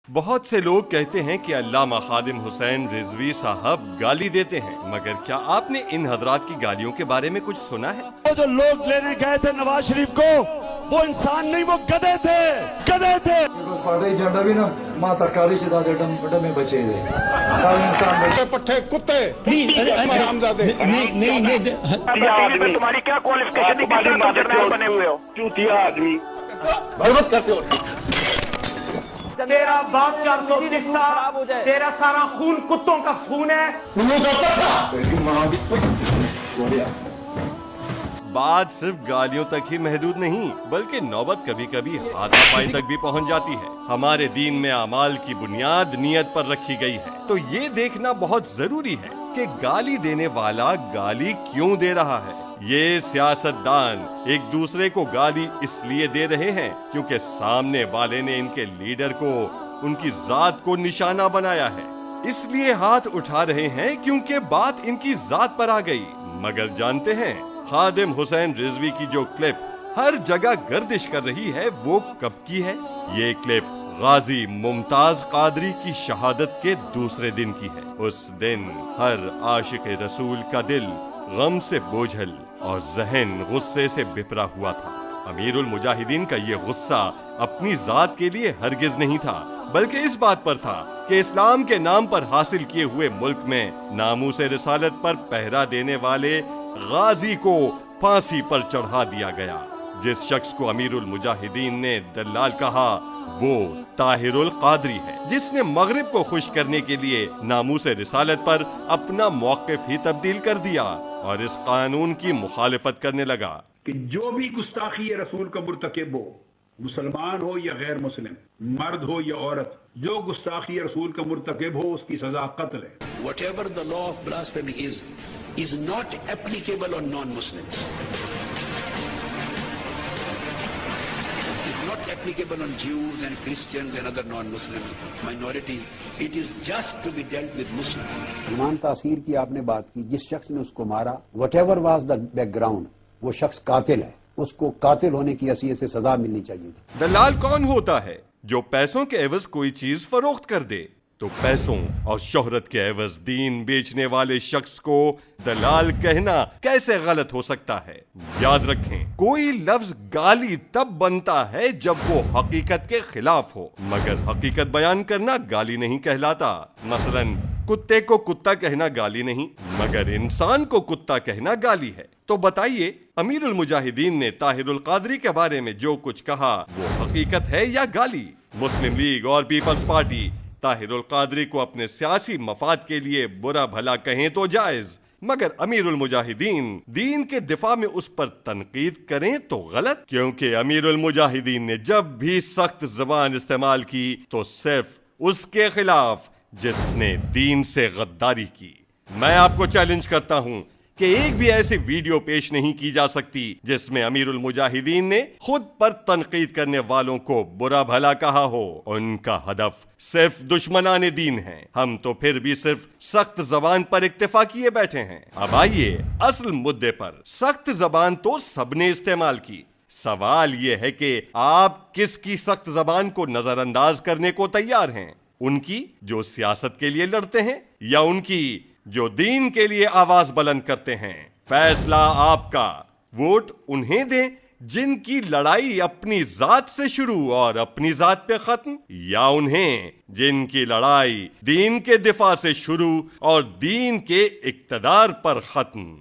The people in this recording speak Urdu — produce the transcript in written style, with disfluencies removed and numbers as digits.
بہت سے لوگ کہتے ہیں کہ علامہ خادم حسین رضوی صاحب گالی دیتے ہیں، مگر کیا آپ نے ان حضرات کی گالیوں کے بارے میں کچھ سنا ہے؟ وہ جو لوگ لینے گئے تھے نواز شریف کو، وہ انسان نہیں، وہ گدھے تھے، گدھے تھے۔ جھنڈا بھی نا ماتا کالی سے دادے ڈم میں بچے دے انسان پٹھے کتے حرامزادے تمہاری کیا کوالیفکیشن بنے ہوئے ہو؟ چوتیا آدمی برباد کرتے ہو۔ تیرا باپ 430 تھا، تیرا سارا خون کتوں کا خون ہے۔ بات صرف گالیوں تک ہی محدود نہیں، بلکہ نوبت کبھی کبھی ہاتھا پائی تک بھی پہنچ جاتی ہے۔ ہمارے دین میں اعمال کی بنیاد نیت پر رکھی گئی ہے، تو یہ دیکھنا بہت ضروری ہے کہ گالی دینے والا گالی کیوں دے رہا ہے۔ یہ سیاستدان ایک دوسرے کو گالی اس لیے دے رہے ہیں کیونکہ سامنے والے نے ان کے لیڈر کو، ان کی ذات کو نشانہ بنایا ہے، اس لیے ہاتھ اٹھا رہے ہیں کیونکہ بات ان کی ذات پر آ گئی۔ مگر جانتے ہیں خادم حسین رضوی کی جو کلپ ہر جگہ گردش کر رہی ہے وہ کب کی ہے؟ یہ کلپ غازی ممتاز قادری کی شہادت کے دوسرے دن کی ہے۔ اس دن ہر عاشق رسول کا دل غم سے بوجھل اور ذہن غصے سے بپرا ہوا تھا۔ امیر المجاہدین کا یہ غصہ اپنی ذات کے لیے ہرگز نہیں تھا، بلکہ اس بات پر تھا کہ اسلام کے نام پر حاصل کیے ہوئے ملک میں ناموس رسالت پر پہرا دینے والے غازی کو پھانسی پر چڑھا دیا گیا۔ جس شخص کو امیر المجاہدین نے دلال کہا وہ طاہر القادری ہے، جس نے مغرب کو خوش کرنے کے لیے ناموس رسالت پر اپنا موقف ہی تبدیل کر دیا اور اس قانون کی مخالفت کرنے لگا کہ جو بھی گستاخی رسول کا مرتکب ہو، مسلمان ہو یا غیر مسلم، مرد ہو یا عورت، جو گستاخی رسول کا مرتکب ہو اس کی سزا قتل ہے۔ Whatever the law of blasphemy is not applicable on non-Muslims. It's not applicable on Jews and Christians and other non-Muslim minorities. It is just to be dealt with Muslims. ایمان تاثیر کی آپ نے بات کی، جس شخص نے اس کو مارا، whatever was the background، وہ شخص قاتل ہے، اس کو قاتل ہونے کی حیثیت سے سزا ملنی چاہیے تھی۔ دلال کون ہوتا ہے؟ جو پیسوں کے عوض کوئی چیز فروخت کر دے۔ تو پیسوں اور شہرت کے عوض دین بیچنے والے شخص کو دلال کہنا کیسے غلط ہو سکتا ہے؟ یاد رکھیں، کوئی لفظ گالی تب بنتا ہے جب وہ حقیقت کے خلاف ہو، مگر حقیقت بیان کرنا گالی نہیں کہلاتا۔ مثلا کتے کو کتا کہنا گالی نہیں، مگر انسان کو کتا کہنا گالی ہے۔ تو بتائیے امیر المجاہدین نے طاہر القادری کے بارے میں جو کچھ کہا وہ حقیقت ہے یا گالی؟ مسلم لیگ اور پیپلز پارٹی طاہر القادری کو اپنے سیاسی مفاد کے لیے برا بھلا کہیں تو جائز، مگر امیر المجاہدین دین کے دفاع میں اس پر تنقید کریں تو غلط، کیونکہ امیر المجاہدین نے جب بھی سخت زبان استعمال کی تو صرف اس کے خلاف جس نے دین سے غداری کی۔ میں آپ کو چیلنج کرتا ہوں کہ ایک بھی ایسی ویڈیو پیش نہیں کی جا سکتی جس میں امیر المجاہدین نے خود پر تنقید کرنے والوں کو برا بھلا کہا ہو۔ ان کا ہدف صرف دشمنان دین ہیں، ہم تو پھر بھی صرف سخت زبان پر اکتفا کیے بیٹھے ہیں۔ اب آئیے اصل مدے پر۔ سخت زبان تو سب نے استعمال کی، سوال یہ ہے کہ آپ کس کی سخت زبان کو نظر انداز کرنے کو تیار ہیں؟ ان کی جو سیاست کے لیے لڑتے ہیں یا ان کی جو دین کے لیے آواز بلند کرتے ہیں؟ فیصلہ آپ کا۔ ووٹ انہیں دیں جن کی لڑائی اپنی ذات سے شروع اور اپنی ذات پہ ختم، یا انہیں جن کی لڑائی دین کے دفاع سے شروع اور دین کے اقتدار پر ختم۔